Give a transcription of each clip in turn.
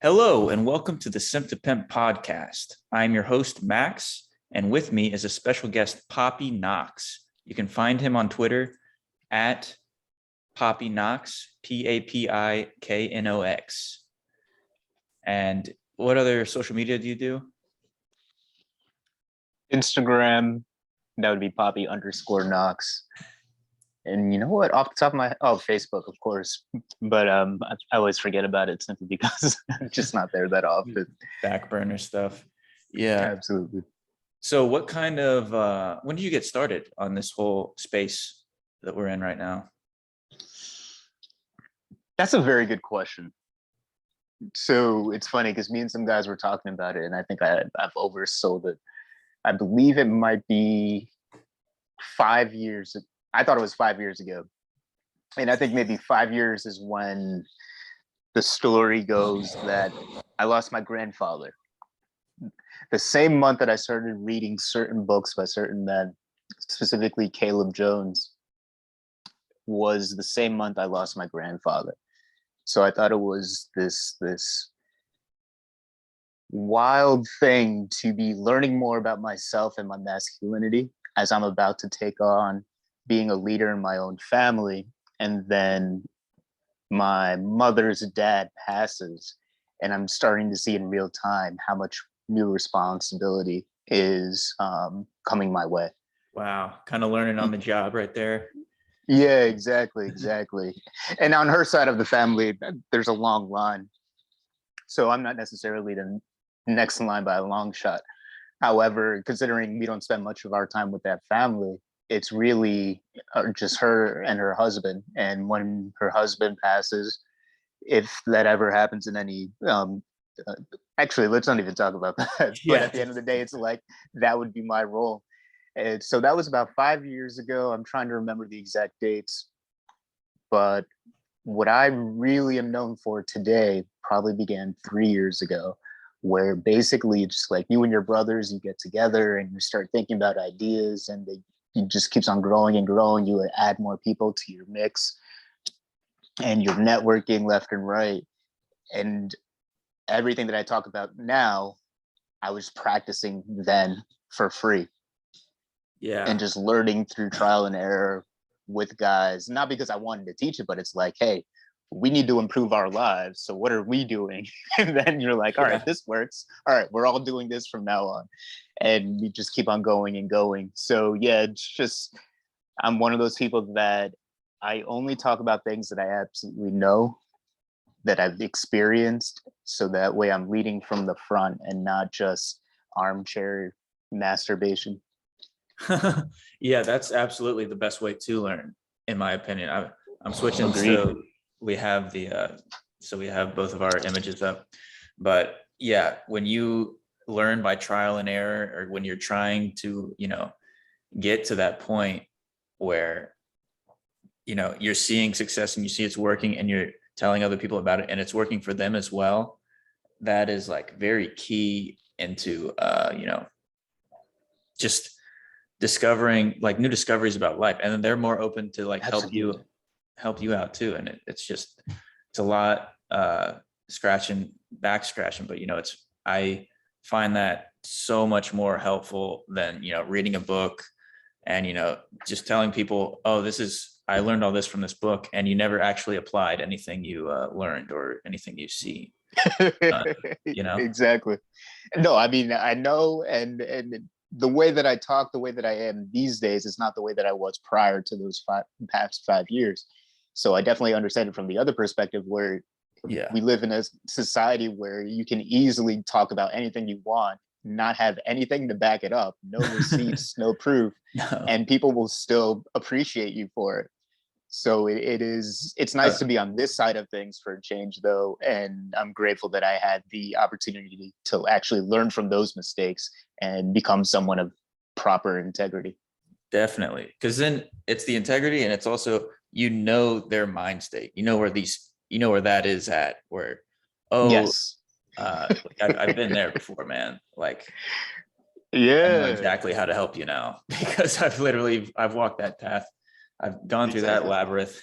Hello, and welcome to the Simp to Pimp podcast. I'm your host, Max, and with me is a special guest, PapiKnox. You can find him on Twitter at PapiKnox, PapiKnox. And what other social media do you do? Instagram, that would be Poppy_Knox. And you know what? Off the top of my Facebook, of course. But I always forget about it simply because I'm just not there that often. Back burner stuff. Yeah. Absolutely. So what kind of when did you get started on this whole space that we're in right now? That's a very good question. So it's funny because me and some guys were talking about it, and I think I've oversold it. I believe it might be 5 years. I thought it was 5 years ago. And I think maybe 5 years is when the story goes that I lost my grandfather. The same month that I started reading certain books by certain men, specifically Caleb Jones, was the same month I lost my grandfather. So I thought it was this wild thing to be learning more about myself and my masculinity as I'm about to take on being a leader in my own family. And then my mother's dad passes, and I'm starting to see in real time how much new responsibility is coming my way. Wow, kind of learning on the job right there. Yeah, exactly. And on her side of the family, there's a long line. So I'm not necessarily the next in line by a long shot. However, considering we don't spend much of our time with that family, it's really just her and her husband. And when her husband passes, if that ever happens in any, actually, let's not even talk about that. But at the end of the day, it's like that would be my role. And so that was about 5 years ago. I'm trying to remember the exact dates. But what I really am known for today probably began 3 years ago, where basically it's just like you and your brothers, you get together and you start thinking about ideas, and it just keeps on growing and growing. You add more people to your mix, and you're networking left and right. And everything that I talk about now, I was practicing then for free. Yeah. And just learning through trial and error with guys, not because I wanted to teach it, but it's like, hey, we need to improve our lives. So what are we doing? And then you're like, all right, this works. All right, we're all doing this from now on. And you just keep on going and going. So yeah, it's just, I'm one of those people that I only talk about things that I absolutely know, that I've experienced. So that way I'm leading from the front and not just armchair masturbation. Yeah, that's absolutely the best way to learn, in my opinion. I'm switching. Agreed. So we have we have both of our images up, but yeah, when you learn by trial and error, or when you're trying to, get to that point where, you're seeing success and you see it's working and you're telling other people about it and it's working for them as well, that is like very key into, just discovering like new discoveries about life, and then they're more open to like help you out too. And it's a lot back scratching, but I find that so much more helpful than reading a book and just telling people, oh, I learned all this from this book, and you never actually applied anything you learned or anything you see. Exactly. No, I mean, I know, and the way that I talk, the way that I am these days is not the way that I was prior to those past 5 years. So I definitely understand it from the other perspective, where we live in a society where you can easily talk about anything you want, not have anything to back it up, no receipts, no proof, and people will still appreciate you for it. So it's nice to be on this side of things for a change, though. And I'm grateful that I had the opportunity to actually learn from those mistakes and become someone of proper integrity. Definitely. Because then it's the integrity, and it's also, their mind state, where that is at, where, yes, I've been there before, man. Like, yeah, I know exactly how to help you now, because I've walked that path. I've gone through that labyrinth.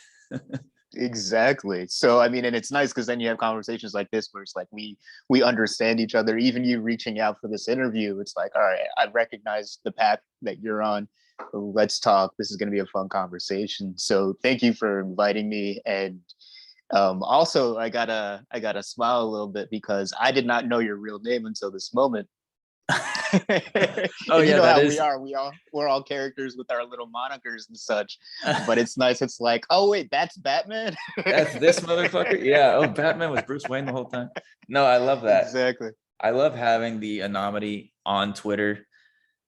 Exactly. So I mean, and it's nice because then you have conversations like this where it's like we understand each other. Even you reaching out for this interview, it's like, all right, I recognize the path that you're on. Let's talk. This is going to be a fun conversation. So thank you for inviting me. And also, I gotta smile a little bit because I did not know your real name until this moment. Oh And you yeah, know that how is. we're all characters with our little monikers and such. But it's nice. It's like, oh wait, that's Batman. That's this motherfucker. Yeah. Oh, Batman was Bruce Wayne the whole time. No, I love that. Exactly. I love having the anonymity on Twitter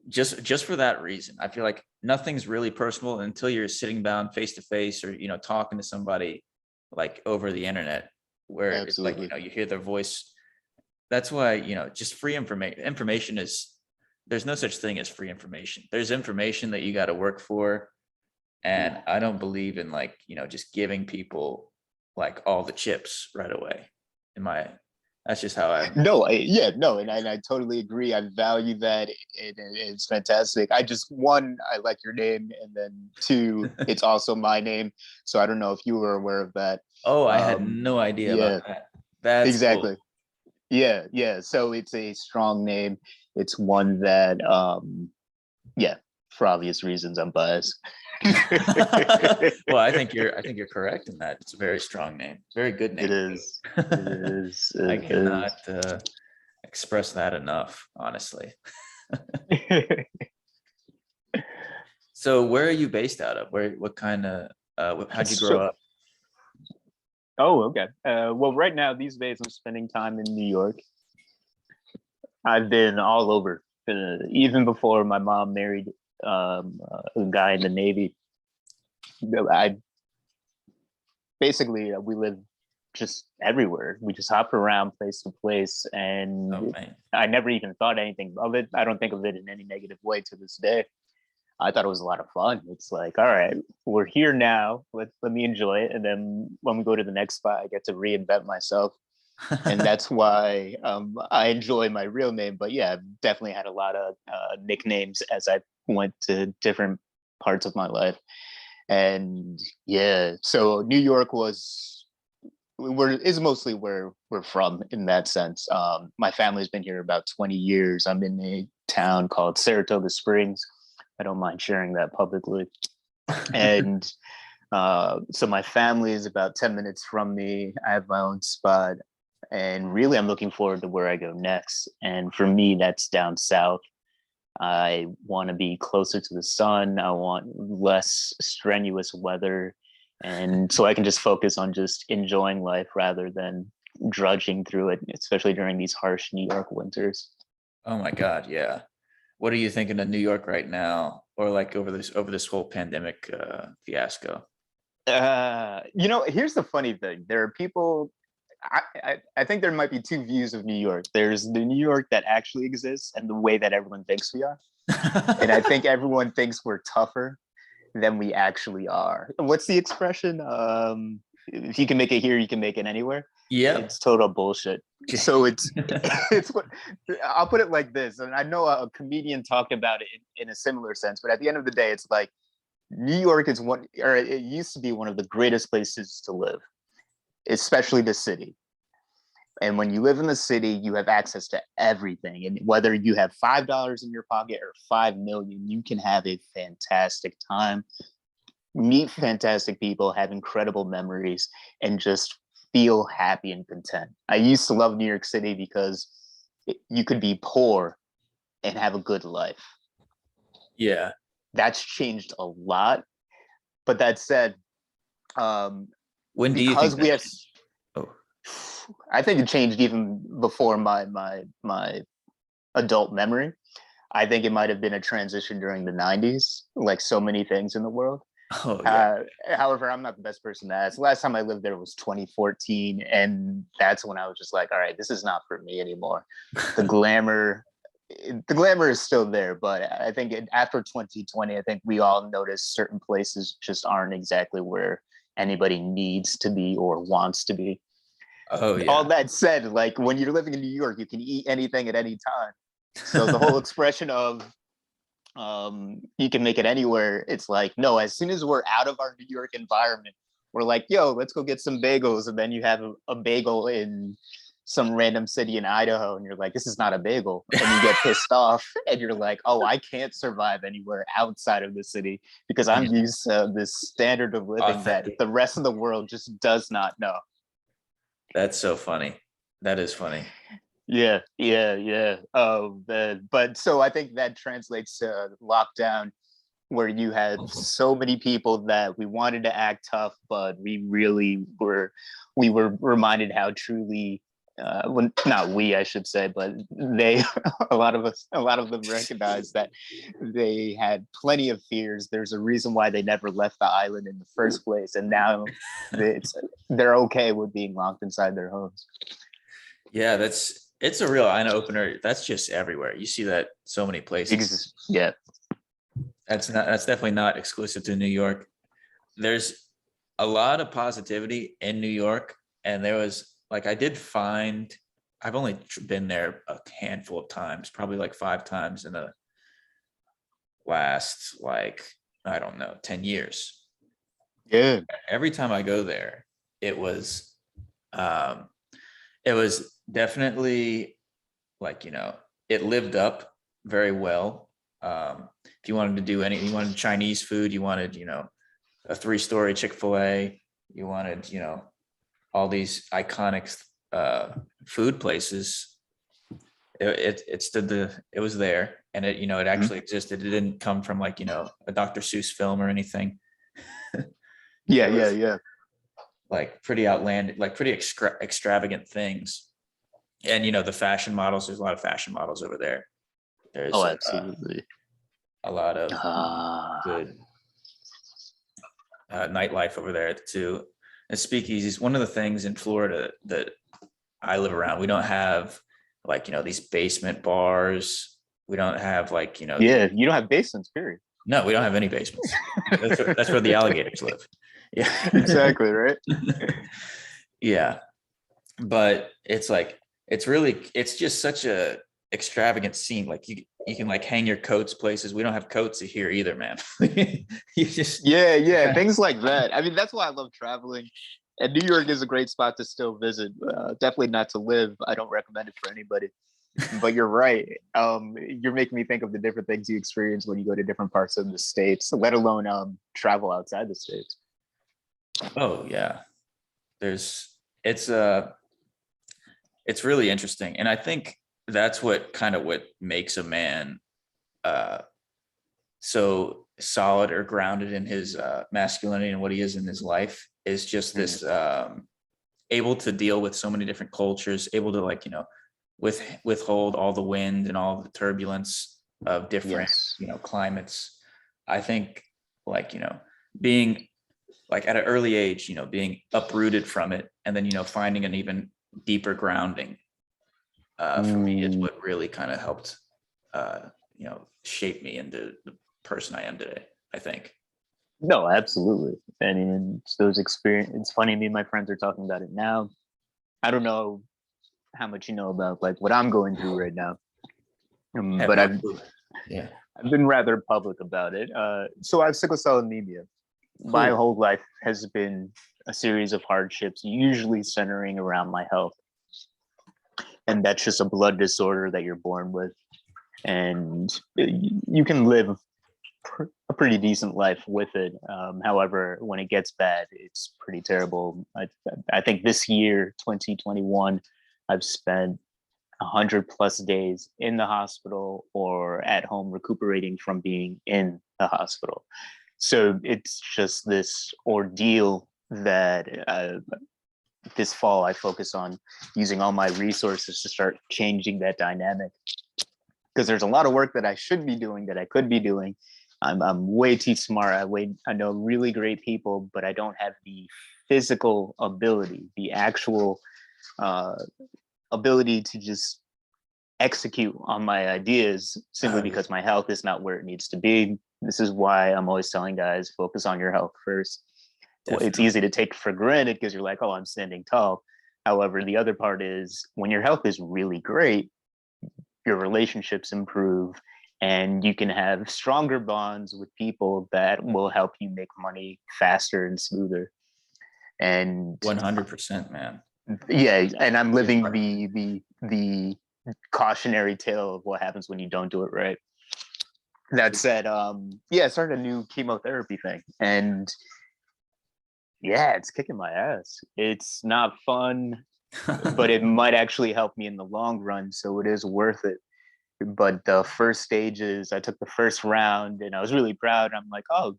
just for that reason. I feel like nothing's really personal until you're sitting down face to face or talking to somebody like over the internet where it's like Absolutely. you hear their voice. That's why just free information is there's no such thing as free information. There's information that you got to work for, and I don't believe in just giving people like all the chips right away. In my That's just how I'm. No, yeah, no, and I totally agree. I value that. It's fantastic. I just, one, I like your name, and then two, it's also my name. So I don't know if you were aware of that. Oh, I had Um, no idea yeah, about that. That's exactly. cool. Yeah, yeah. So it's a strong name. It's one that, yeah, for obvious reasons, I'm biased. Well, I think you're correct in that. It's a very strong name, very good It name is. It too. is. I It cannot express that enough, honestly. is. So, where are you based out of? What kind of, how'd you grow So, up? oh, okay. Well, right now, these days, I'm spending time in New York. I've been all over, even before my mom married a guy in the Navy. I basically we live just everywhere. We just hop around place to place, Oh and man. I never even thought anything of it. I don't think of it in any negative way to this day. I thought it was a lot of fun. It's like, all right, we're here now. Let me enjoy it, and then when we go to the next spot, I get to reinvent myself, and that's why I enjoy my real name. But yeah, I've definitely had a lot of nicknames as I went to different parts of my life. And yeah, so New York is mostly where we're from in that sense. My family's been here about 20 years. I'm in a town called Saratoga Springs. I don't mind sharing that publicly. And so my family is about 10 minutes from me. I have my own spot. And really, I'm looking forward to where I go next. And for me, that's down south. I want to be closer to the sun. I want less strenuous weather. And so I can just focus on just enjoying life rather than drudging through it, especially during these harsh New York winters. Oh my God, yeah. What are you thinking of New York right now, or like over this whole pandemic fiasco? Here's the funny thing. There are people, I think there might be two views of New York. There's the New York that actually exists and the way that everyone thinks we are. And I think everyone thinks we're tougher than we actually are. What's the expression? If you can make it here, you can make it anywhere. Yep. It's total bullshit. So it's what I'll put it like this. And I know a comedian talked about it in a similar sense, but at the end of the day, it's like New York is one, or it used to be one of the greatest places to live, especially the city. And when you live in the city, you have access to everything. And whether you have $5 in your pocket or 5 million, you can have a fantastic time, meet fantastic people, have incredible memories, and just feel happy and content. I used to love New York City because you could be poor and have a good life. Yeah. That's changed a lot. But that said, When do you because think we that have, changed? Oh, I think it changed even before my adult memory. I think it might have been a transition during the 90s, like so many things in the world. oh yeah. However, I'm not the best person to ask. Last time I lived there was 2014, and that's when I was just like, all right, this is not for me anymore. The glamour, the glamour is still there, but I think after 2020, I think we all noticed certain places just aren't exactly where anybody needs to be or wants to be. Oh All yeah. that said, like when you're living in New York, you can eat anything at any time. So the whole expression of you can make it anywhere, it's like, no, as soon as we're out of our New York environment, we're like, yo, let's go get some bagels. And then you have a bagel in some random city in Idaho, and you're like, this is not a bagel. And you get pissed off, and you're like, oh, I can't survive anywhere outside of the city because I'm used to this standard of living that the rest of the world just does not know. That's so funny. That is funny. Yeah. But so I think that translates to lockdown, where you had so many people that we wanted to act tough, but we were reminded how truly, well, not we, I should say, but they, a lot of them recognized that they had plenty of fears. There's a reason why they never left the island in the first place, and now they're okay with being locked inside their homes. Yeah, it's a real eye opener. That's just everywhere. You see that so many places. Yeah. That's definitely not exclusive to New York. There's a lot of positivity in New York. And there was like, I've only been there a handful of times, probably like 5 times in the last, like, I don't know, 10 years. Yeah. Every time I go there, it was definitely like, it lived up very well. If you wanted to do you wanted Chinese food, you wanted, a 3-story Chick-fil-A, you wanted, all these iconic food places. It was there, and it actually existed. It didn't come from like, a Dr. Seuss film or anything. Yeah. Like pretty outlandish, like pretty extravagant things. And, the fashion models, there's a lot of fashion models over there. There's absolutely. A lot of good nightlife over there too. And speakeasies, one of the things in Florida that I live around, we don't have like, these basement bars. We don't have like, you don't have basements, period. No, we don't have any basements. That's where the alligators live. Yeah, exactly. Right. Yeah. But it's like, it's just such a extravagant scene. Like you can like hang your coats places. We don't have coats here either, man. You just things like that. I mean, that's why I love traveling. And New York is a great spot to still visit. Definitely not to live. I don't recommend it for anybody. But you're right. You're making me think of the different things you experience when you go to different parts of the states, let alone travel outside the states. Oh yeah, it's really interesting, and I think that's what makes a man so solid or grounded in his masculinity and what he is in his life, is just this able to deal with so many different cultures, able to like, withhold all the wind and all the turbulence of different climates. I think like, being like at an early age, being uprooted from it, and then, finding an even deeper grounding for me is what really kind of helped, shape me into the person I am today, I think. No, absolutely. I mean, it's those experiences. It's funny, me and my friends are talking about it now. I don't know how much you know about like what I'm going through right now, but I've been rather public about it. So I have sickle cell anemia. Cool. My whole life has been a series of hardships, usually centering around my health. And that's just a blood disorder that you're born with. And you can live a pretty decent life with it. However, when it gets bad, it's pretty terrible. I think this year, 2021, I've spent 100+ days in the hospital or at home recuperating from being in the hospital. So it's just this ordeal that this fall I focus on using all my resources to start changing that dynamic. Because there's a lot of work that I should be doing that I could be doing. I'm way too smart. I know really great people, but I don't have the physical ability, the actual ability to just execute on my ideas simply because my health is not where it needs to be. This is why I'm always telling guys, focus on your health first. Definitely. It's easy to take for granted because you're like, oh, I'm standing tall. However, the other part is when your health is really great, your relationships improve and you can have stronger bonds with people that will help you make money faster and smoother. And 100%, man. yeah, and I'm living the cautionary tale of what happens when you don't do it right. That said, yeah, I started a new chemotherapy thing, and yeah, it's kicking my ass. It's not fun, but it might actually help me in the long run, so it is worth it. But the first stages, I took the first round, and I was really proud. I'm like, oh,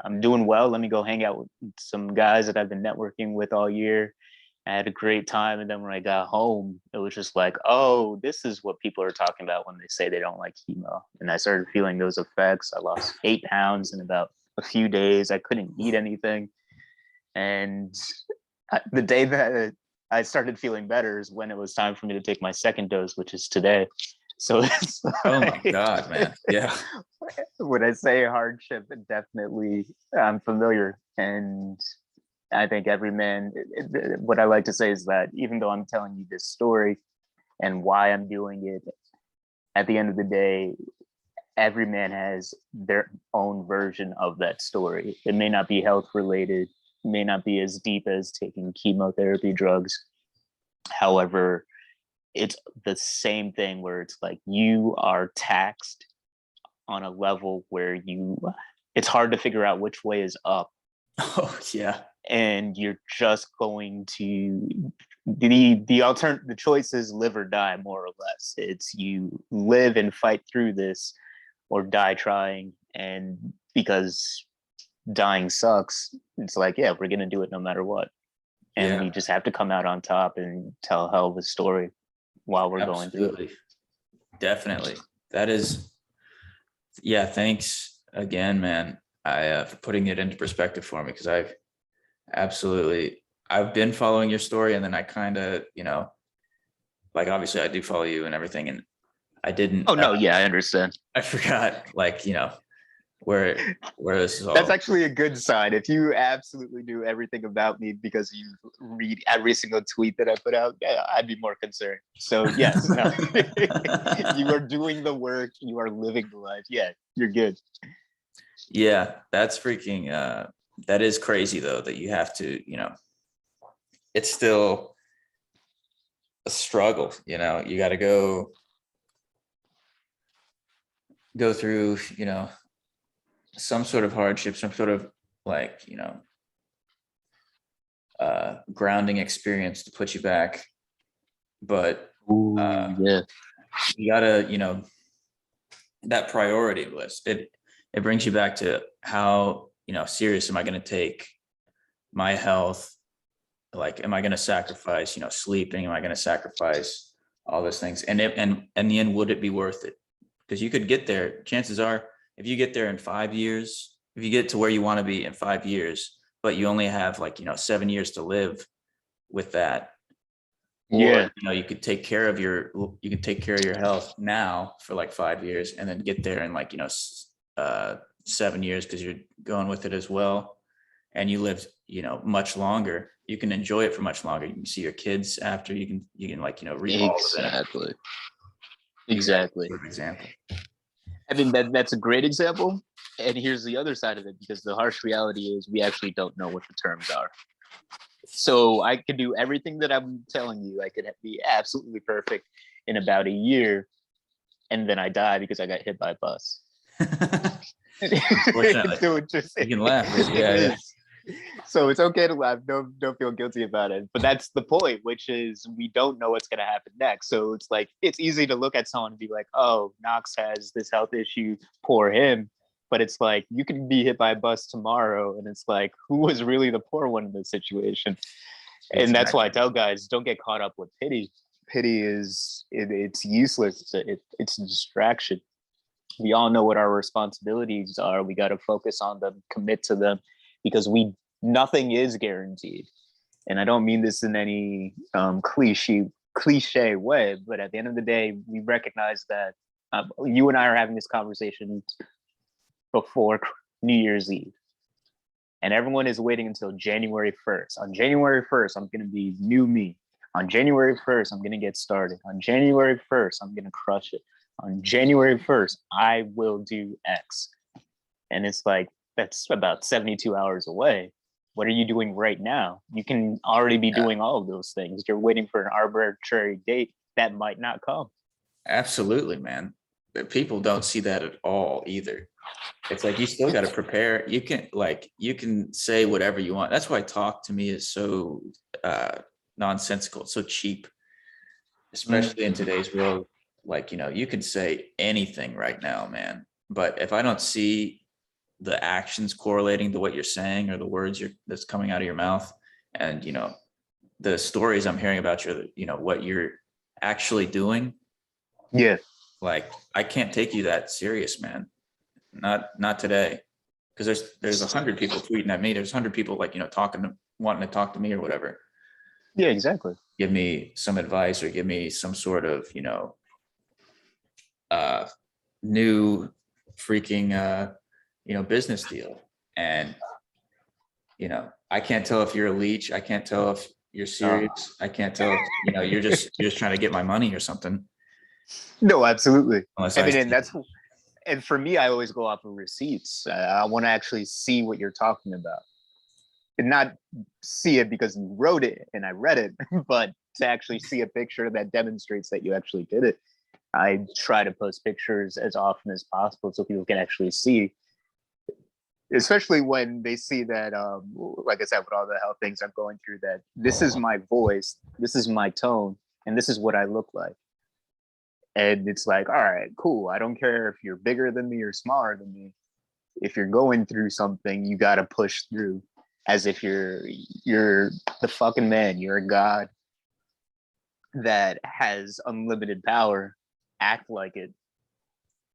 I'm doing well. Let me go hang out with some guys that I've been networking with all year. I had a great time, and then when I got home, it was just like, oh, this is what people are talking about when they say they don't like chemo. And I started feeling those effects. I lost 8 pounds in about a few days. I couldn't eat anything. And the day that I started feeling better is when it was time for me to take my second dose, which is today. So it's Oh my God, man. Yeah. when I say hardship, definitely I'm familiar. And I think every man, what I like to say is that even though I'm telling you this story and why I'm doing it, at the end of the day, every man has their own version of that story. It may not be health related, may not be as deep as taking chemotherapy drugs. However, it's the same thing where it's like you are taxed on a level where it's hard to figure out which way is up. Oh yeah. And you're just going to the choice is live or die, more or less. It's you live and fight through this or die trying. And because dying sucks, it's like, yeah, we're gonna do it no matter what. And Yeah. we just have to come out on top and tell a hell of a story while we're going through it. Definitely. That is, yeah, thanks again, man. For putting it into perspective for me, because I've been following your story, and then I kind of, like, obviously I do follow you and everything, and I didn't. Oh no, yeah, I understand. I forgot, like, where this is all. That's actually a good sign. If you absolutely knew everything about me because you read every single tweet that I put out, yeah, I'd be more concerned. So yes, no. You are doing the work. You are living the life. Yeah, you're good. Yeah, that's freaking. That is crazy though, that you have to. It's still a struggle. You got to go through. Some sort of hardship, some sort of, like, grounding experience to put you back. But Yeah, you gotta, that priority list, it brings you back to how, serious am I going to take my health? Like, am I going to sacrifice, sleeping? Am I going to sacrifice all those things? And in the end, would it be worth it? Because you could get there. Chances are, if you get there in 5 years, if you get to where you want to be in 5 years, but you only have, like, 7 years to live with that, or you could take care of your health now for like 5 years, and then get there in, like, 7 years, because you're going with it as well, and you live much longer. You can enjoy it for much longer. You can see your kids after. You can like, read all of it. Exactly. For example. I mean, that's a great example. And here's the other side of it, because the harsh reality is we actually don't know what the terms are. So I could do everything that I'm telling you. I could be absolutely perfect in about a year, and then I die because I got hit by a bus. Unfortunately, you can laugh. Yeah. So it's okay to laugh. Don't feel guilty about it. But that's the point, which is we don't know what's going to happen next. So it's like, it's easy to look at someone and be like, oh, Knox has this health issue, poor him. But it's like, you can be hit by a bus tomorrow, and it's like, who was really the poor one in this situation? Exactly. And that's why I tell guys, don't get caught up with pity. Pity it's useless. It's a distraction. We all know what our responsibilities are. We got to focus on them, commit to them, because nothing is guaranteed. And I don't mean this in any cliche way, but at the end of the day, we recognize that you and I are having this conversation before New Year's Eve, and everyone is waiting until January 1st. On January 1st, I'm going to be new me. On January 1st, I'm going to get started. On January 1st, I'm going to crush it. On January 1st, I will do X. And it's like, that's about 72 hours away. what are you doing right now? You can already be Yeah, doing all of those things. You're waiting for an arbitrary date that might not come. absolutely, man. But people don't see that at all either. It's like you still got to prepare. You can say whatever you want. That's why talk to me is so nonsensical. It's so cheap, especially in today's world. Like, you can say anything right now, man. But if I don't see the actions correlating to what you're saying or the words that's coming out of your mouth, and the stories I'm hearing about what you're actually doing, Yeah. like I can't take you that serious, man. Not today. Because there's 100 people tweeting at me. There's 100 people wanting to talk to me or whatever. Yeah, exactly. Give me some advice or give me some sort of, new freaking, business deal. And, I can't tell if you're a leech. I can't tell if you're serious. I can't tell if, you're just trying to get my money or something. No, absolutely. Unless I mean, and for me, I always go off of receipts. I want to actually see what you're talking about, and not see it because you wrote it and I read it, but to actually see a picture that demonstrates that you actually did it. I try to post pictures as often as possible so people can actually see, especially when they see that, like I said, with all the health things I'm going through, that this is my voice, this is my tone, and this is what I look like. And it's like, all right, cool. I don't care if you're bigger than me or smaller than me. If you're going through something, you got to push through as if you're the fucking man. You're a god that has unlimited power. Act like it,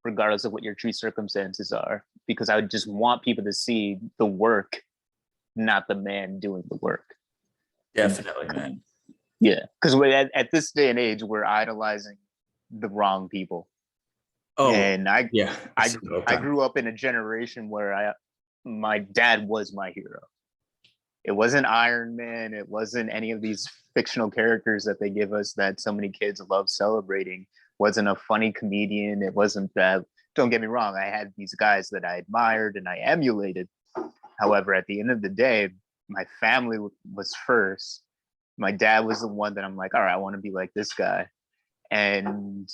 regardless of what your true circumstances are. Because I would just want people to see the work, not the man doing the work. definitely, man. Yeah, because at this day and age, we're idolizing the wrong people. Oh, and yeah. I grew up in a generation where my dad was my hero. It wasn't Iron Man. It wasn't any of these fictional characters that they give us that so many kids love celebrating. It wasn't a funny comedian. It wasn't that. Don't get me wrong. I had these guys that I admired and I emulated. However, at the end of the day, my family was first. My dad was the one that I'm like, all right, I want to be like this guy. And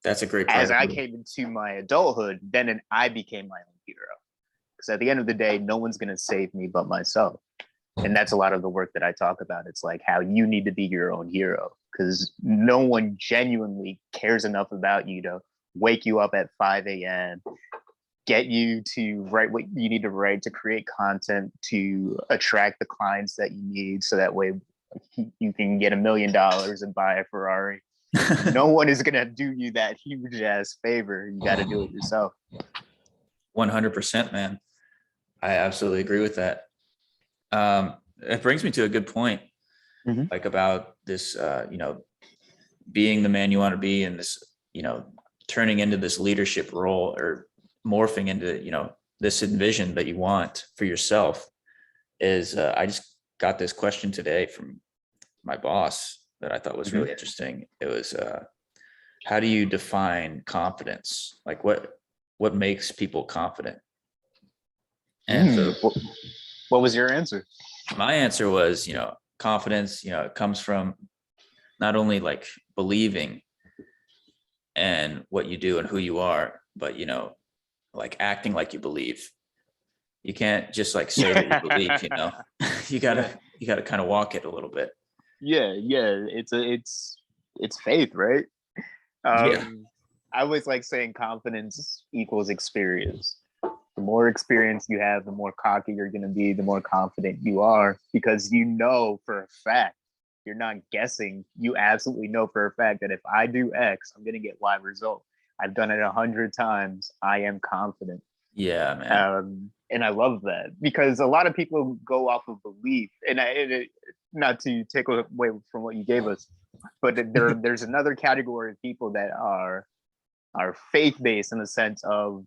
that's a great as I priority. came into my adulthood, then I became my own hero. Because at the end of the day, no one's going to save me but myself. And that's a lot of the work that I talk about. It's like how you need to be your own hero, because no one genuinely cares enough about you to wake you up at 5 a.m., get you to write what you need to write, to create content, to attract the clients that you need, so that way you can get $1 million and buy a Ferrari. No one is going to do you that huge ass favor. You got to do it yourself. 100%, man. I absolutely agree with that. It brings me to a good point, like about this, being the man you want to be, and this, turning into this leadership role, or morphing into, this envision that you want for yourself. Is I just got this question today from my boss that I thought was really interesting. It was, how do you define confidence? Like what makes people confident? And so what was your answer? my answer was, confidence, it comes from not only like believing and what you do and who you are, but, like acting like you believe. You can't just like say that you believe, you gotta kind of walk it a little bit. Yeah. It's faith, right? Yeah. I always like saying confidence equals experience. The more experience you have, the more cocky you're going to be, the more confident you are, because for a fact, you're not guessing. You absolutely know for a fact that if I do X, I'm going to get Y result. I've done it 100 times. I am confident. Yeah, man. And I love that, because a lot of people go off of belief, not to take away from what you gave us, but there's another category of people that are faith-based, in the sense of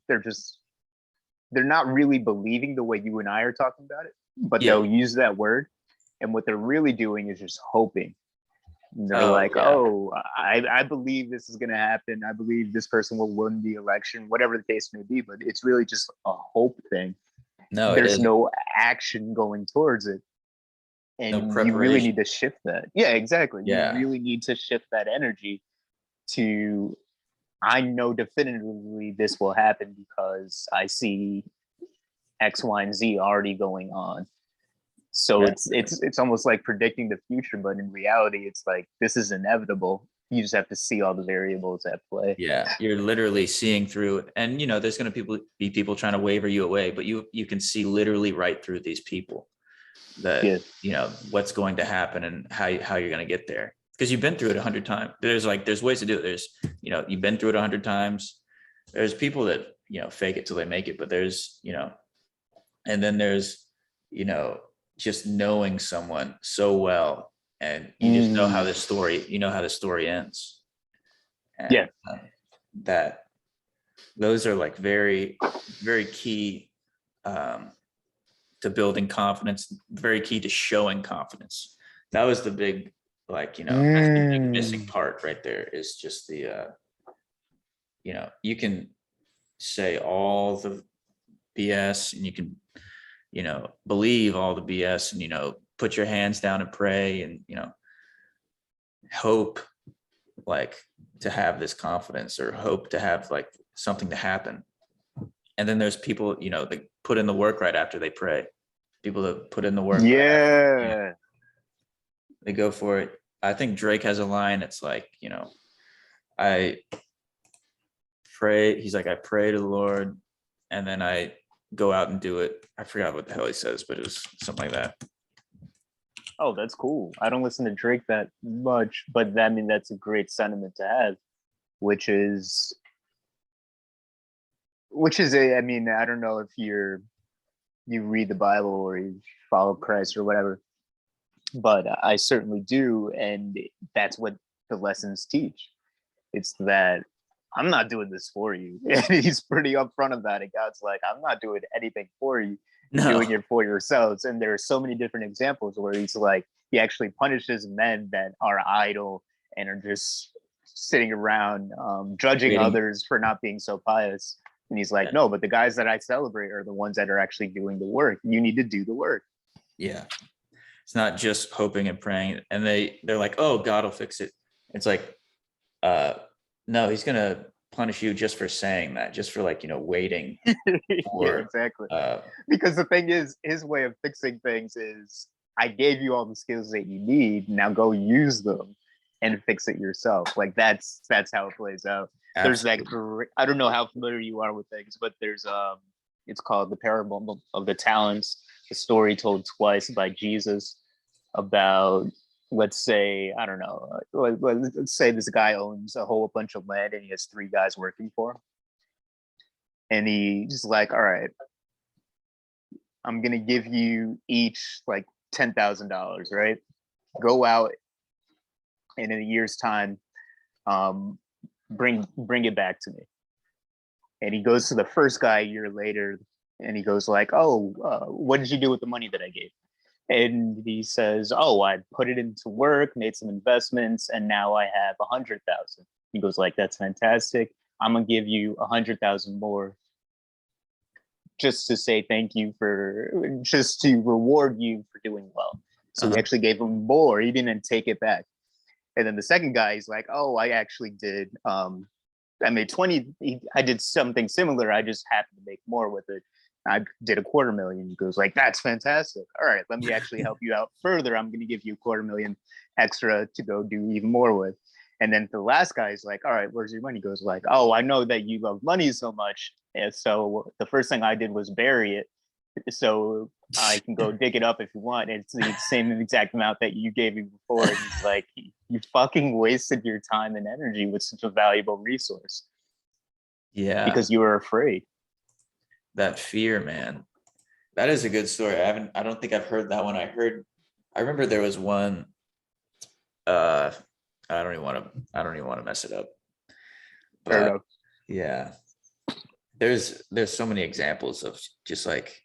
they're not really believing the way you and I are talking about it, but they'll use that word. And what they're really doing is just hoping. And they're I believe this is going to happen. I believe this person will win the election, whatever the case may be. But it's really just a hope thing. No, it there's isn't. no action going towards it. No And you really need preparation. to shift that. Yeah, exactly. You Yeah. really need to shift that energy to, I know definitively this will happen because I see X, Y, and Z already going on. So That's it's almost like predicting the future, but in reality, it's like this is inevitable. You just have to see all the variables at play. Yeah, you're literally seeing through it. And there's going to be people trying to waver you away, but you can see literally right through these people that Yeah. what's going to happen and how you're going to get there, because you've been through it 100 times. There's ways to do it. There's you've been through it 100 times. There's people that fake it till they make it, but there's and then there's just knowing someone so well, and you just know how this story how the story ends. Yeah. And that those are like very, very key to building confidence, very key to showing confidence. That was the big, that's the big missing part right there, is just the you can say all the BS, and you can believe all the BS, and put your hands down and pray, and hope like to have this confidence, or hope to have like something to happen. And then there's people that put in the work right after they pray. People that put in the work right after, they go for it. I think Drake has a line. It's like, I pray. He's like, I pray to the Lord, and then I go out and do it. I forgot what the hell he says, but it was something like that. Oh, that's cool. I don't listen to Drake that much, but I mean, that's a great sentiment to have, which is I mean, I don't know if you read the Bible or you follow Christ or whatever, but I certainly do. And that's what the lessons teach. It's that I'm not doing this for you. And he's pretty upfront about it. God's like, I'm not doing anything for you. You're doing it for yourselves. And there are so many different examples where he's like, he actually punishes men that are idle and are just sitting around judging others for not being so pious. And he's like, no, but the guys that I celebrate are the ones that are actually doing the work. You need to do the work. Yeah. It's not just hoping and praying. And they're like, oh, God will fix it. It's like, no, he's going to punish you just for saying that, just for waiting for, yeah, exactly. Because the thing is, his way of fixing things is, I gave you all the skills that you need. Now go use them and fix it yourself. Like that's how it plays out. Absolutely. There's that I don't know how familiar you are with things, but there's it's called the parable of the talents, a story told twice by Jesus about, let's say, I don't know, let's say this guy owns a whole bunch of land and he has 3 guys working for him. And he's like, all right, I'm going to give you each like $10,000, right? Go out and in a year's time, bring it back to me. And he goes to the first guy a year later and he goes like, oh, what did you do with the money that I gave? And he says, oh, I put it into work, made some investments, and now I have 100,000. He goes like, that's fantastic. I'm gonna give you 100,000 more just to say thank you just to reward you for doing well. So he actually gave him more. He didn't take it back. And then the second guy is like, oh, I actually did. I made 20. I did something similar. I just happened to make more with it. I did $250,000. He goes like, that's fantastic. All right, let me actually help you out further. I'm going to give you $250,000 extra to go do even more with. And then the last guy is like, all right, where's your money? He goes like, oh, I know that you love money so much. And so the first thing I did was bury it. So I can go dig it up if you want. It's the same exact amount that you gave me before. And he's like, you fucking wasted your time and energy with such a valuable resource. Yeah. Because you were afraid. That fear, man. That is a good story. I don't think I've heard that one. I remember there was one, I don't even want to mess it up. But yeah, there's so many examples of just like,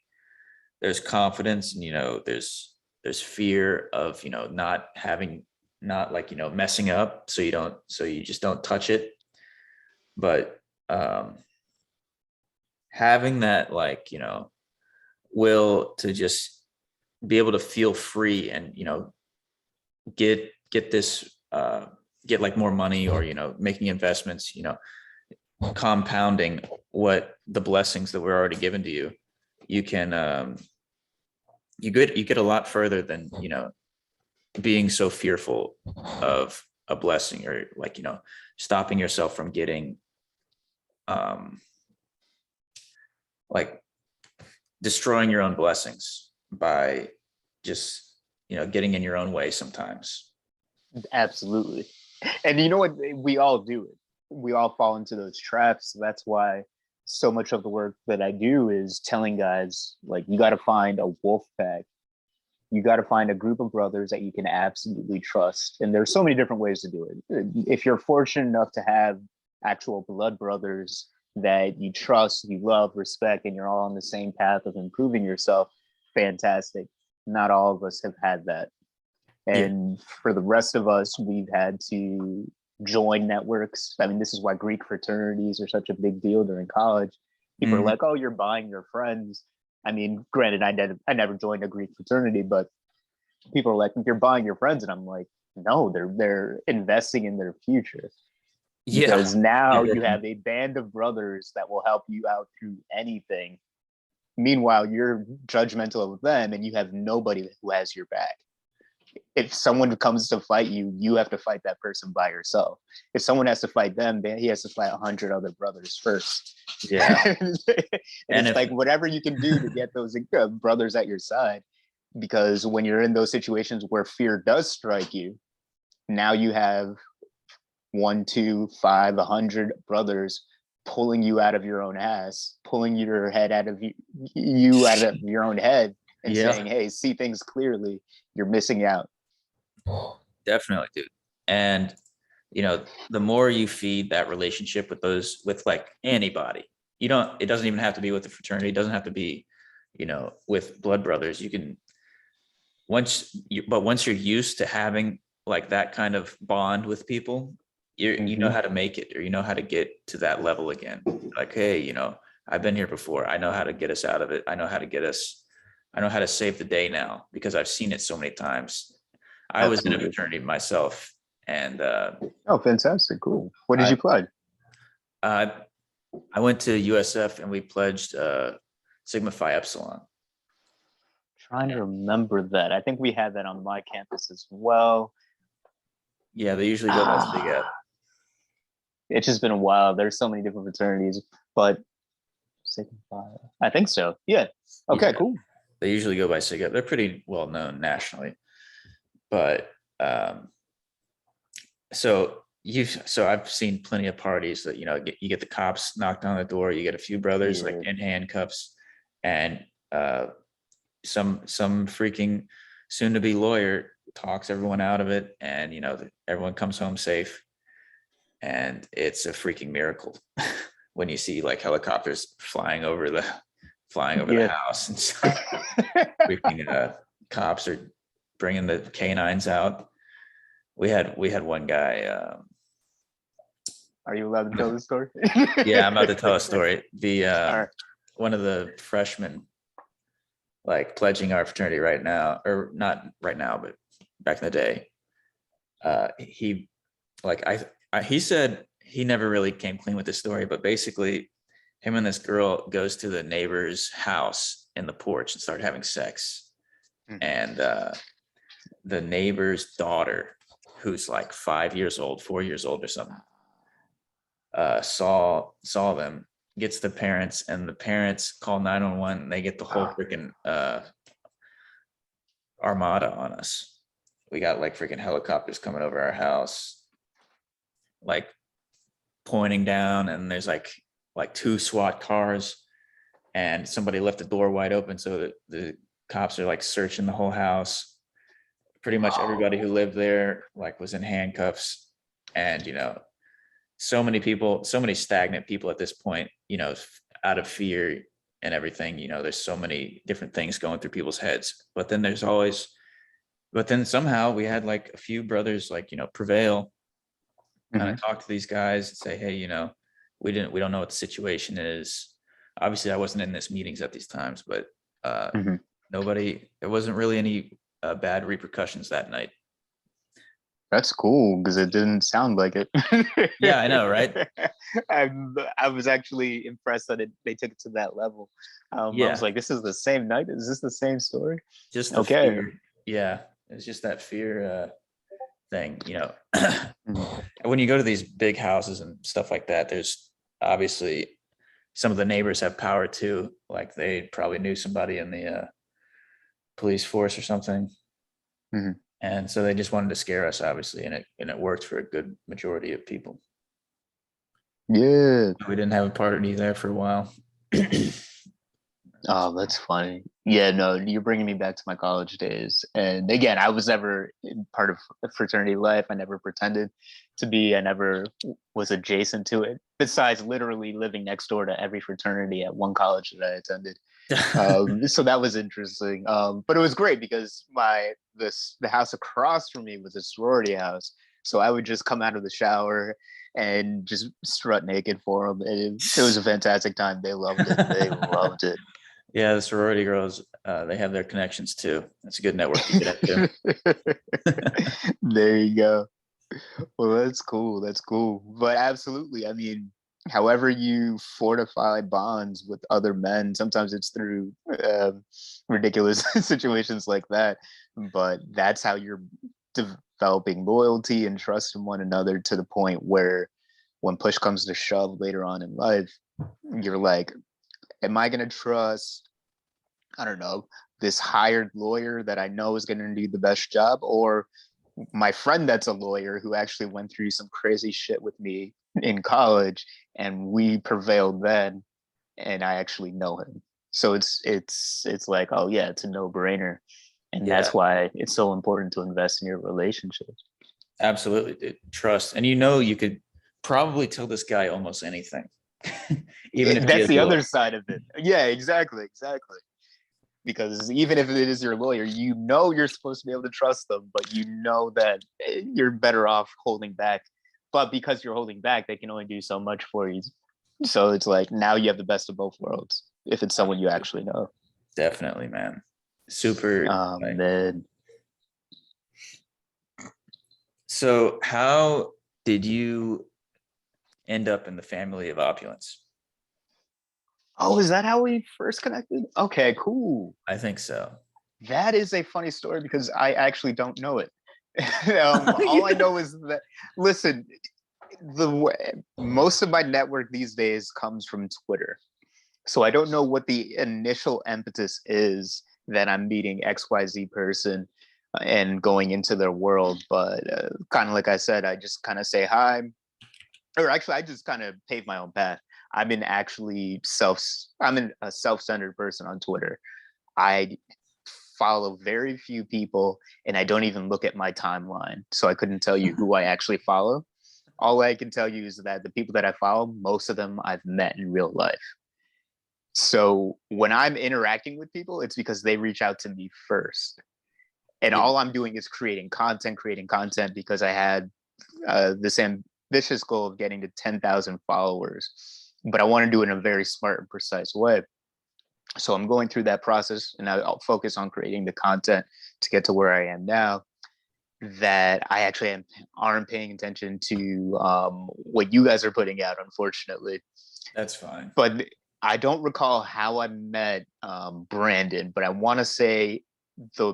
there's confidence and, there's fear of, not messing up. So you just don't touch it. But, having that, will to just be able to feel free and, get this, get like more money, or, making investments, compounding what the blessings that were already given to you, you can, you get a lot further than, being so fearful of a blessing, or like, stopping yourself from getting, like destroying your own blessings by just, getting in your own way sometimes. Absolutely. And you know what? We all do it. We all fall into those traps. That's why so much of the work that I do is telling guys, like, you got to find a wolf pack. You got to find a group of brothers that you can absolutely trust. And there's so many different ways to do it. If you're fortunate enough to have actual blood brothers that you trust, you love, respect, and you're all on the same path of improving yourself, fantastic. Not all of us have had that. And for the rest of us, we've had to join networks. I mean, this is why Greek fraternities are such a big deal during college. People are like, oh, you're buying your friends. I mean, granted, I never joined a Greek fraternity, but people are like, you're buying your friends. And I'm like, no, they're investing in their future. Because now you have a band of brothers that will help you out through anything. Meanwhile, you're judgmental of them and you have nobody who has your back. If someone comes to fight you, you have to fight that person by yourself. If someone has to fight them, he has to fight 100 other brothers first. Yeah. and it's like whatever you can do to get those brothers at your side. Because when you're in those situations where fear does strike you, now you have 1, 2, 5, 100 brothers pulling you out of your own ass, pulling your head out of you out of your own head, and saying, hey, see things clearly. You're missing out. Definitely, dude. And, the more you feed that relationship with like anybody, it doesn't even have to be with the fraternity. It doesn't have to be, with blood brothers. You can, once you're used to having like that kind of bond with people, you know how to make it, or you know how to get to that level again. Like, hey, I've been here before. I know how to get us out of it. I know how to save the day now, because I've seen it so many times. I was in a fraternity myself, and oh, fantastic, cool. What did you pledge? I went to USF and we pledged Sigma Phi Epsilon. Trying to remember that. I think we had that on my campus as well. Yeah, they usually go by Sig. It's just been a while. There's so many different fraternities, but Sigma Phi, I think so. Yeah. Okay, cool. They usually go by Sig. They're pretty well known nationally. But so I've seen plenty of parties that, you get the cops knocked on the door, you get a few brothers like in handcuffs, and some freaking soon to be lawyer talks everyone out of it, and everyone comes home safe. And it's a freaking miracle when you see like helicopters flying over the house, and freaking cops are bringing the canines out. We had one guy. Are you allowed to tell the story? Yeah, I'm about to tell a story. One of the freshmen, like pledging our fraternity right now, or not right now, but back in the day, he said he never really came clean with the story, but basically him and this girl goes to the neighbor's house in the porch and start having sex. And the neighbor's daughter, who's like 5 years old, 4 years old or something, saw them, gets the parents, and the parents call 911, and they get the whole freaking armada on us. We got like freaking helicopters coming over our house, like pointing down, and there's like 2 SWAT cars, and somebody left the door wide open, so that the cops are like searching the whole house. Pretty much everybody who lived there like was in handcuffs, and so many people, so many stagnant people at this point, out of fear and everything. There's so many different things going through people's heads, but then somehow we had like a few brothers like prevail, kind of talk to these guys and say, hey, we don't know what the situation is. Obviously I wasn't in this meetings at these times, but Mhm. There wasn't really any bad repercussions that night. That's cool because it didn't sound like it. Yeah, I know, right? I was actually impressed that they took it to that level. I was Yeah, like, this is the same night. Is this the same story? just the Okay. fear. Yeah, it's just that fear thing, Mhm. when you go to these big houses and stuff like that, there's obviously some of the neighbors have power too. Like they probably knew somebody in the police force or something, Mhm. and so they just wanted to scare us, obviously, and it worked for a good majority of people. Yeah. We didn't have a party there for a while. Oh, that's funny. Yeah, no, you're bringing me back to my college days. And again, I was never part of fraternity life. I never pretended to be. I never was adjacent to it. Besides, literally living next door to every fraternity at one college that I attended. So that was interesting. But it was great because the house across from me was a sorority house. So I would just come out of the shower and just strut naked for them. It was a fantastic time. They loved it. They loved it. Yeah, the sorority girls, they have their connections too. That's a good network to get into. There you go. Well, that's cool. That's cool. But absolutely, I mean, however you fortify bonds with other men, sometimes it's through ridiculous situations like that. But that's how you're developing loyalty and trust in one another to the point where when push comes to shove later on in life, you're like, am I going to trust, I don't know, this hired lawyer that I know is going to do the best job, or my friend that's a lawyer who actually went through some crazy shit with me in college and we prevailed then and I actually know him. So it's like, oh yeah, it's a no-brainer. And Yeah, that's why it's so important to invest in your relationships. absolutely, dude. Trust. And you could probably tell this guy almost anything, even if he That's is the your other lawyer. side of it. Yeah, exactly, exactly. Because even if it is your lawyer, you know you're supposed to be able to trust them, but you know that you're better off holding back. But because you're holding back, they can only do so much for you. So it's like now you have the best of both worlds if it's someone you actually know. Definitely, man. Super. Like, Man. so how did you end up in the family of opulence? Oh, is that how we first connected? Okay, cool. I think so. That is a funny story because I actually don't know it. All I Yeah. know is that, listen, the way, most of my network these days comes from Twitter. So I don't know what the initial impetus is that I'm meeting XYZ person and going into their world. But kind of like I said, I just kind of say hi, or actually, I just kind of pave my own path. I'm in a self-centered person on Twitter. I follow very few people and I don't even look at my timeline. So I couldn't tell you who I actually follow. All I can tell you is that the people that I follow, most of them I've met in real life. So when I'm interacting with people, it's because they reach out to me first. And Yeah. all I'm doing is creating content because I had this ambitious goal of getting to 10,000 followers. But I want to do it in a very smart and precise way. So I'm going through that process and I'll focus on creating the content to get to where I am now. That I actually aren't paying attention to what you guys are putting out, unfortunately. That's fine. But I don't recall how I met Brandon, but I want to say the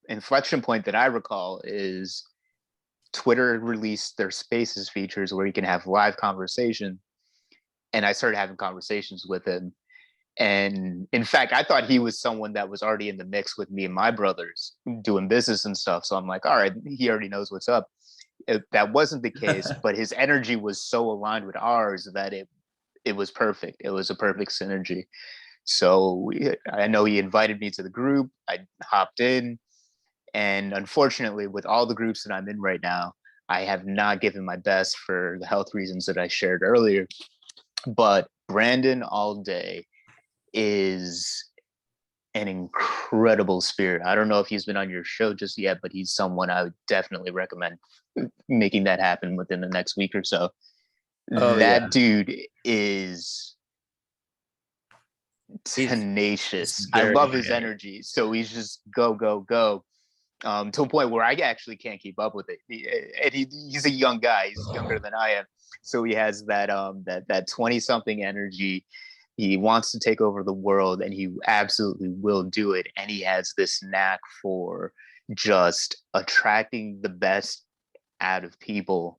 inflection point that I recall is Twitter released their Spaces features where you can have live conversation, and I started having conversations with him. And in fact, I thought he was someone that was already in the mix with me and my brothers doing business and stuff. So I'm like, all right, he already knows what's up. That wasn't the case, but his energy was so aligned with ours that it was perfect. It was a perfect synergy. So I know he invited me to the group. I hopped in, and unfortunately, with all the groups that I'm in right now, I have not given my best for the health reasons that I shared earlier. But Brandon all day is an incredible spirit. I don't know if he's been on your show just yet, but he's someone I would definitely recommend making that happen within the next week or so. Oh yeah. That dude is tenacious. he's I very love his high energy. energy. So he's just go, go, go. To a point where I actually can't keep up with it. He's a young guy. He's younger than I am. So he has that 20 something energy. He wants to take over the world and he absolutely will do it. And he has this knack for just attracting the best out of people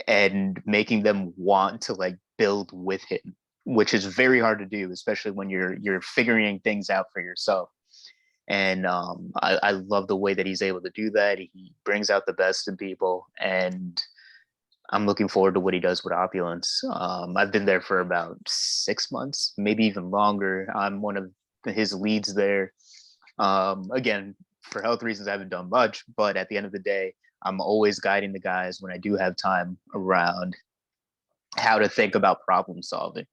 and making them want to like build with him, which is very hard to do, especially when you're figuring things out for yourself. And I love the way that he's able to do that. He brings out the best in people, and I'm looking forward to what he does with Opulence. I've been there for about 6 months, maybe even longer. I'm one of his leads there. Again, for health reasons, I haven't done much, but at the end of the day, I'm always guiding the guys when I do have time around how to think about problem solving.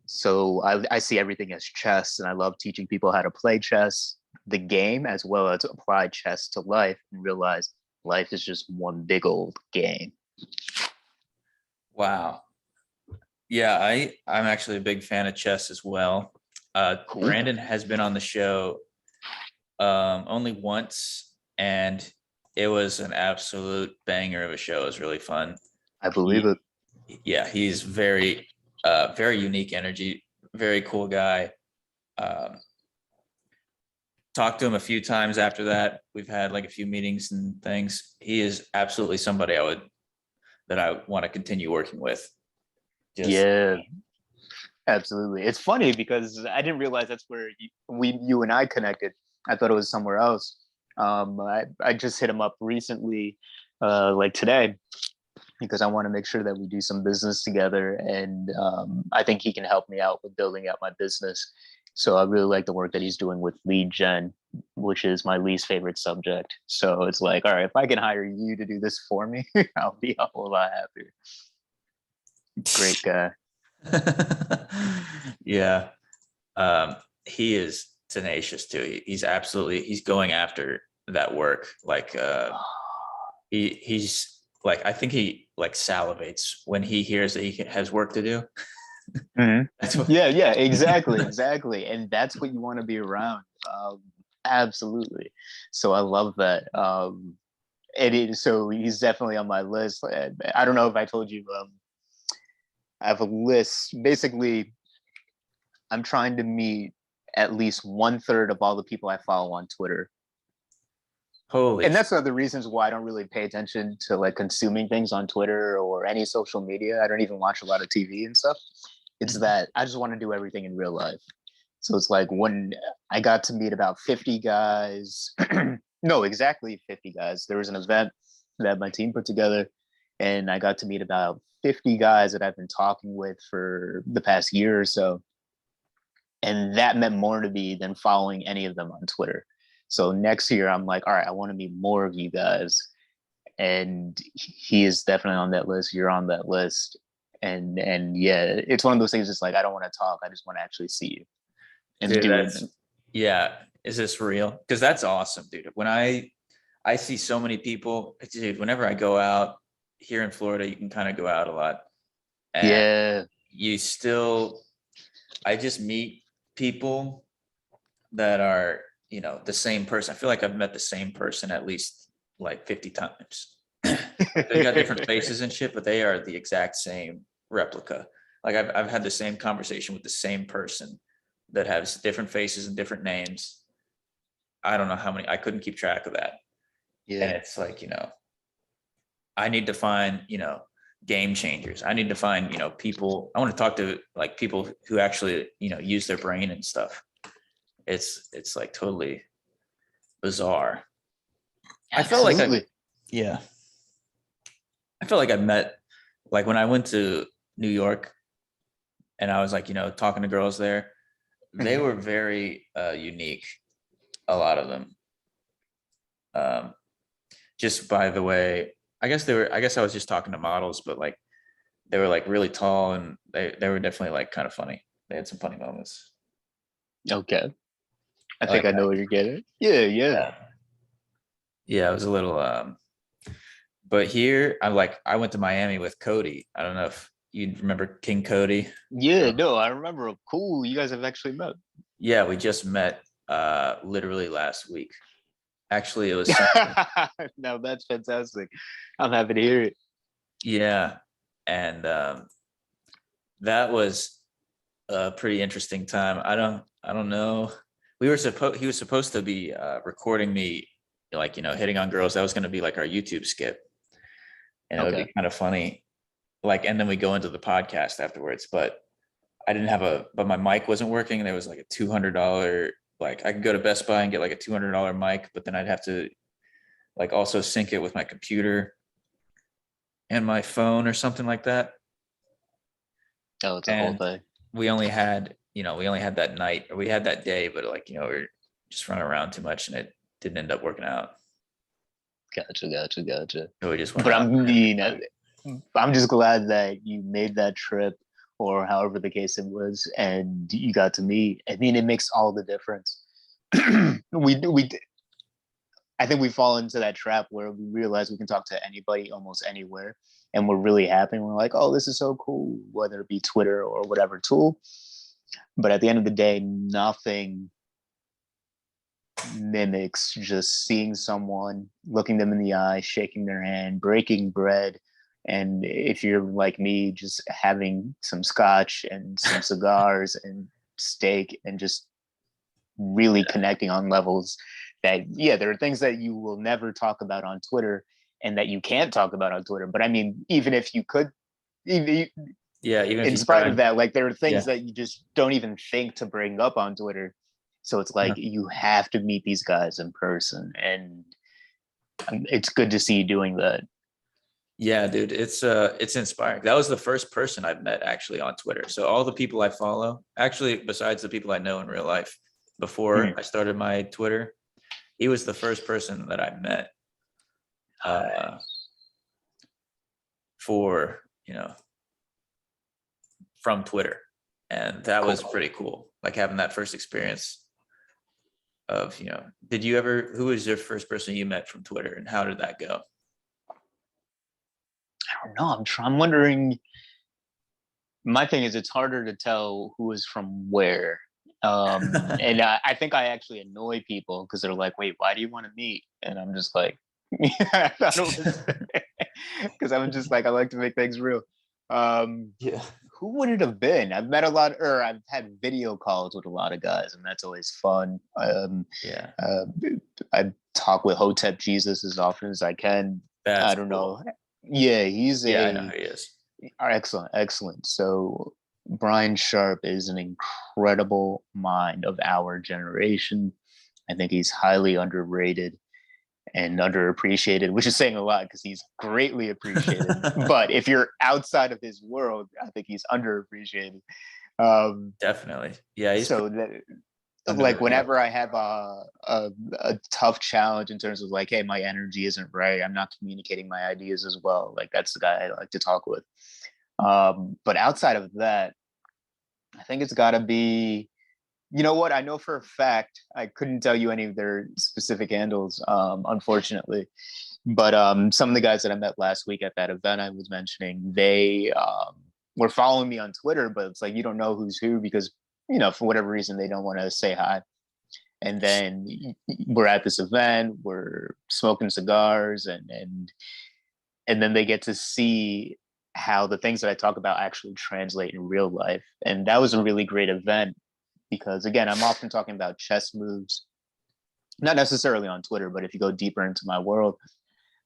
So I see everything as chess, and I love teaching people how to play chess, the game, as well as apply chess to life and realize life is just one big old game. Wow. Yeah, I'm actually a big fan of chess as well. Cool. Brandon has been on the show only once, and it was an absolute banger of a show. It was really fun. I believe it. Yeah, he's very very unique energy, very cool guy. Talked to him a few times after that. We've had like a few meetings and things. He is absolutely somebody that I want to continue working with. Yeah, absolutely. It's funny because I didn't realize that's where you and I connected. I thought it was somewhere else. I just hit him up recently, like today, because I want to make sure that we do some business together. And I think he can help me out with building out my business. So I really like the work that he's doing with lead gen, which is my least favorite subject. So it's like, all right, if I can hire you to do this for me, I'll be a whole lot happier. Great guy. Yeah. He is tenacious too. He's going after that work. Like he's like, I think he like salivates when he hears that he has work to do. Mm-hmm. Yeah, exactly. And that's what you want to be around. Absolutely. So I love that. So he's definitely on my list. I don't know if I told you, I have a list. Basically, I'm trying to meet at least 1/3 of all the people I follow on Twitter. And that's one of the reasons why I don't really pay attention to like consuming things on Twitter or any social media. I don't even watch a lot of TV and stuff. It's that I just want to do everything in real life. So it's like when I got to meet about 50 guys, no, exactly 50 guys. There was an event that my team put together, and I got to meet about 50 guys that I've been talking with for the past year or so. And that meant more to me than following any of them on Twitter. So next year, I'm like, all right, I want to meet more of you guys. And he is definitely on that list. You're on that list. And yeah, it's one of those things. It's like, I don't want to talk. I just want to actually see you. And dude, yeah. Is this real? Because that's awesome, dude. When I see so many people, dude, whenever I go out here in Florida, you can kind of go out a lot. And yeah. I just meet people that are, the same person. I feel like I've met the same person at least like 50 times. They got different faces and shit, but they are the exact same replica. Like I've had the same conversation with the same person that has different faces and different names. I don't know how many, I couldn't keep track of that. Yeah. And it's like, I need to find, game changers. I need to find, people. I want to talk to like people who actually, use their brain and stuff. It's like totally bizarre. Absolutely. I felt like I met, like when I went to New York and I was like, talking to girls there, they were very unique. A lot of them. Just by the way, I guess I was just talking to models, but like they were like really tall and they were definitely like kind of funny. They had some funny moments. Okay. I think I know what you're getting. Yeah. Yeah, it was a little but here I went to Miami with Cody. I don't know if You remember King Cody? Yeah, no, I remember. Cool, you guys have actually met. Yeah, we just met literally last week. Actually, it was No, that's fantastic. I'm happy to hear it. yeah, and that was a pretty interesting time. I don't know. He was supposed to be recording me, like, hitting on girls. That was going to be like our YouTube skit, and it would Okay. be kind of funny. Like, and then we go into the podcast afterwards. But but my mic wasn't working. There was like a $200, like I could go to Best Buy and get like a $200 mic, but then I'd have to like also sync it with my computer and my phone or something like that. Oh, it's a whole And thing. we only had that night, or we had that day, but like, we were just running around too much and it didn't end up working out. Gotcha. So we just went But out. I'm just glad that you made that trip, or however the case it was, and you got to meet. I mean, it makes all the difference. we I think we fall into that trap where we realize we can talk to anybody almost anywhere, and we're really happy. And we're like, oh, this is so cool, whether it be Twitter or whatever tool. But at the end of the day, nothing mimics just seeing someone, looking them in the eye, shaking their hand, breaking bread. And if you're like me, just having some scotch and some cigars and steak, and just really connecting on levels that, yeah, there are things that you will never talk about on Twitter and that you can't talk about on Twitter. But I mean, even if you could, even Yeah, even if in you spite of tried. that, like there are things Yeah. that you just don't even think to bring up on Twitter. So it's like you have to meet these guys in person, and it's good to see you doing that. Yeah, dude, it's inspiring. That was the first person I've met actually on Twitter. So all the people I follow, actually, besides the people I know in real life, before I started my Twitter, he was the first person that I met for, from Twitter. And that was pretty cool. Like having that first experience of, who was your first person you met from Twitter and how did that go? I don't know. I'm wondering. My thing is, it's harder to tell who is from where. And I think I actually annoy people because they're like, wait, why do you want to meet? And I'm just like, because I'm just like, I like to make things real. Yeah. Who would it have been? I've met a lot, or I've had video calls with a lot of guys, and that's always fun. Yeah. I talk with Hotep Jesus as often as I can. That's I don't cool. know. Yeah, he's Yeah, I know who he is. excellent. So Brian Sharp is an incredible mind of our generation. I think he's highly underrated and underappreciated, which is saying a lot because he's greatly appreciated. But if you're outside of his world, I think he's underappreciated. Definitely. Yeah. So that, like, Yeah. whenever I have a tough challenge in terms of like, hey, my energy isn't right, I'm not communicating my ideas as well, like that's the guy I like to talk with. But outside of that, I think it's got to be, you know what, I know for a fact, I couldn't tell you any of their specific handles, unfortunately, but some of the guys that I met last week at that event I was mentioning, they were following me on Twitter, but it's like you don't know who's who because, for whatever reason they don't want to say hi. And then we're at this event, we're smoking cigars, and then they get to see how the things that I talk about actually translate in real life. And that was a really great event because, again, I'm often talking about chess moves, not necessarily on Twitter, but if you go deeper into my world,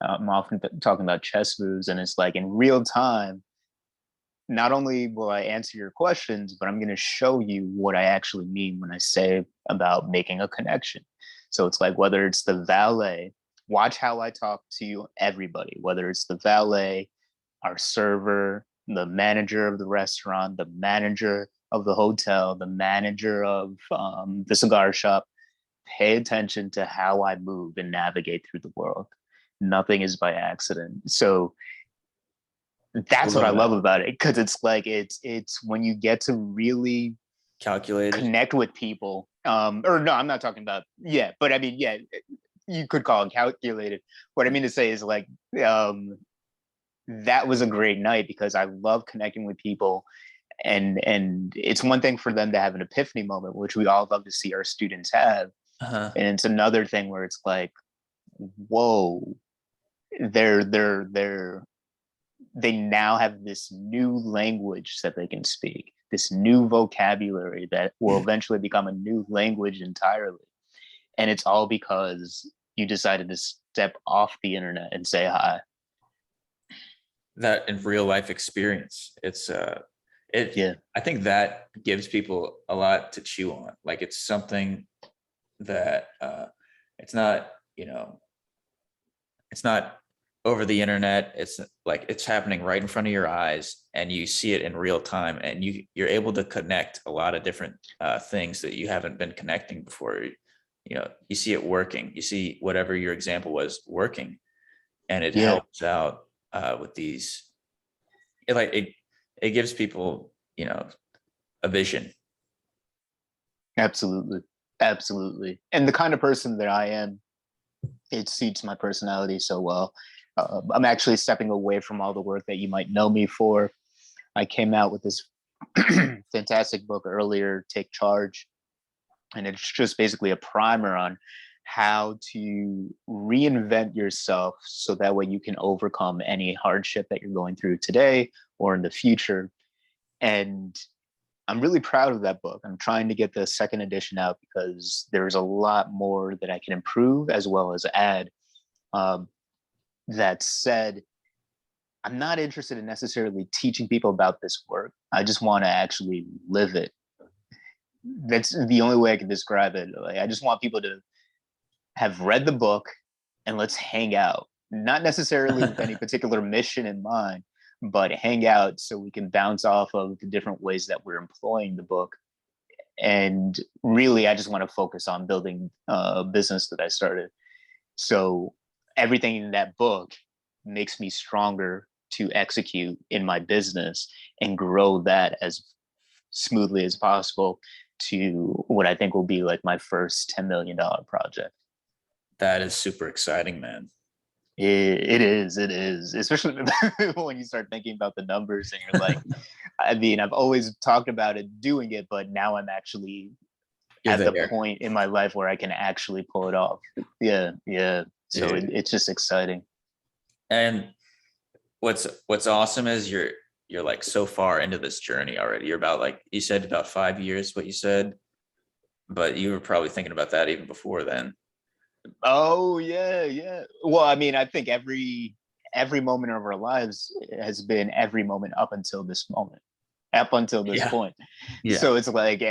I'm often talking about chess moves. And it's like in real time, not only will I answer your questions, but I'm going to show you what I actually mean when I say about making a connection. So it's like whether it's the valet, watch how I talk to everybody, whether it's the valet, our server, the manager of the restaurant, the manager of the hotel, the manager of the cigar shop. Pay attention to how I move and navigate through the world. Nothing is by accident. So that's what I love about it, because it's like it's when you get to really Calculated. connect with people. Or no, I'm not talking about, yeah, but I mean, yeah, you could call it calculated. What I mean to say is like that was a great night because I love connecting with people. And it's one thing for them to have an epiphany moment, which we all love to see our students have. Uh-huh. And it's another thing where it's like, whoa, they now have this new language that they can speak, this new vocabulary that will eventually become a new language entirely. And it's all because you decided to step off the internet and say hi. That in real life experience, Yeah. I think that gives people a lot to chew on. Like it's something that it's not, it's not over the internet. It's like it's happening right in front of your eyes and you see it in real time, and you're able to connect a lot of different things that you haven't been connecting before. You see it working, you see whatever your example was working, and it Yeah. helps out with these. It gives people a vision. Absolutely. Absolutely. And the kind of person that I am, it suits my personality so well. I'm actually stepping away from all the work that you might know me for. I came out with this fantastic book earlier, Take Charge. And it's just basically a primer on how to reinvent yourself so that way you can overcome any hardship that you're going through today or in the future. And I'm really proud of that book. I'm trying to get the second edition out because there's a lot more that I can improve as well as add. That said, I'm not interested in necessarily teaching people about this work. I just want to actually live it. That's the only way I can describe it. Like, I just want people to have read the book and let's hang out. Not necessarily with any particular mission in mind, but hang out so we can bounce off of the different ways that we're employing the book. And really, I just want to focus on building a business that I started. So everything in that book makes me stronger to execute in my business and grow that as smoothly as possible to what I think will be like my first $10 million project. That is super exciting, man. It is, especially when you start thinking about the numbers and you're like, I mean, I've always talked about it, doing it, but now I'm actually You're at the there. point in my life where I can actually pull it off. Yeah, yeah. So it's just exciting. And what's awesome is you're like so far into this journey already. You're about, like you said, about 5 years, what you said, but you were probably thinking about that even before then. Oh yeah, yeah. Well, I mean, I think every moment of our lives has been every moment up until this moment, up until this point. Yeah. So it's like,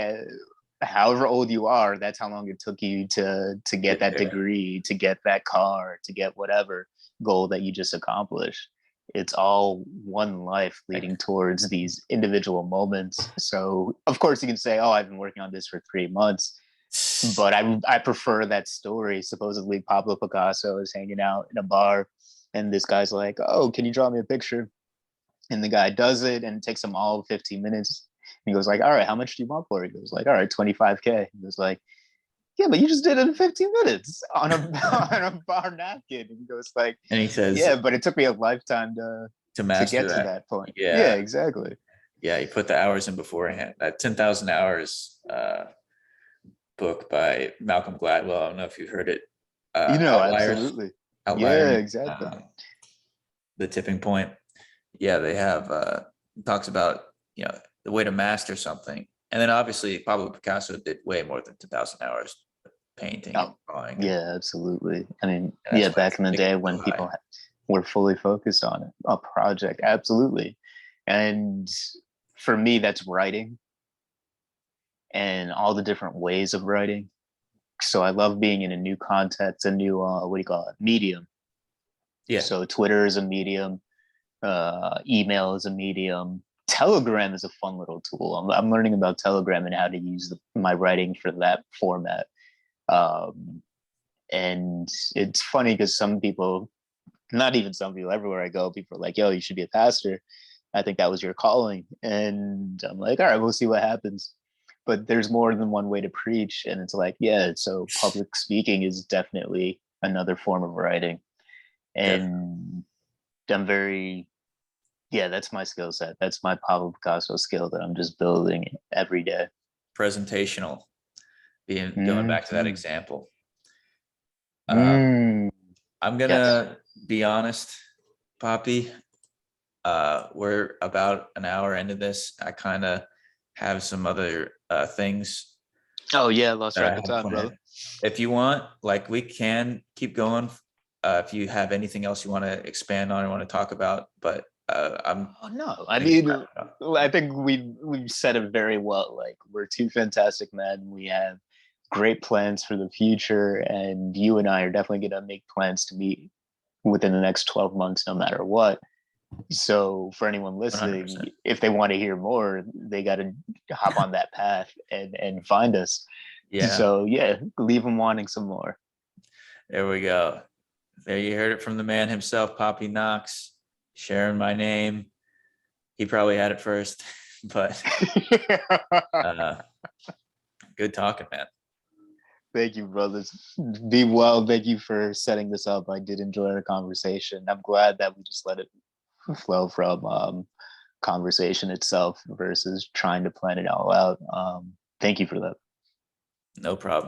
however old you are, that's how long it took you to get that degree, to get that car, to get whatever goal that you just accomplished. It's all one life leading towards these individual moments. So of course you can say, oh, I've been working on this for 3 months. But I prefer that story. Supposedly Pablo Picasso is hanging out in a bar and this guy's like, oh, can you draw me a picture? And the guy does it and it takes him all 15 minutes. He goes like, all right, how much do you want for it? He goes like, all right, 25K. He goes like, yeah, but you just did it in 15 minutes on a on a bar napkin. And he goes like, and he says, yeah, but it took me a lifetime to master get to that point. Yeah, exactly. Yeah, you put the hours in beforehand. That 10,000 hours book by Malcolm Gladwell. I don't know if you've heard it. Outliers. Absolutely. Yeah, Outliers. exactly. The Tipping Point. Yeah, they have talks about the way to master something, and then obviously Pablo Picasso did way more than 10,000 hours painting and drawing. Yeah, absolutely. I mean, back in the day when people were fully focused on a project, absolutely. And for me, that's writing and all the different ways of writing. So I love being in a new context, a new medium. Yeah. So Twitter is a medium, email is a medium. Telegram is a fun little tool. I'm learning about Telegram and how to use my writing for that format. And it's funny because some people, not even some people, everywhere I go, people are like, yo, you should be a pastor. I think that was your calling. And I'm like, all right, we'll see what happens. But there's more than one way to preach. And it's like, yeah, so public speaking is definitely another form of writing. And I'm very Yeah, that's my skill set. That's my Pablo Picasso skill that I'm just building every day. Presentational, being going back to that Mhm. example. Mm, I'm yes. gonna be honest, Poppy. We're about an hour into this. I kind of have some other things Oh yeah, lost that I track of had time, brother. planned. If you want, like, we can keep going. If you have anything else you want to expand on or want to talk about, but I'm Oh no, I thinking mean, wrap it up. I think we've said it very well. Like we're two fantastic men. We have great plans for the future, and you and I are definitely gonna make plans to meet within the next 12 months, no matter what. So for anyone listening, 100%. if they want to hear more, they got to hop on that path and find us. Yeah, So yeah, leave them wanting some more. there we go. There you heard it from the man himself, PapiKnox, sharing my name. He probably had it first, but uh, good talking, man. Thank you, brothers. Be well. Thank you for setting this up. I did enjoy our conversation. I'm glad that we just let it flow from conversation itself versus trying to plan it all out. Thank you for that. No problem.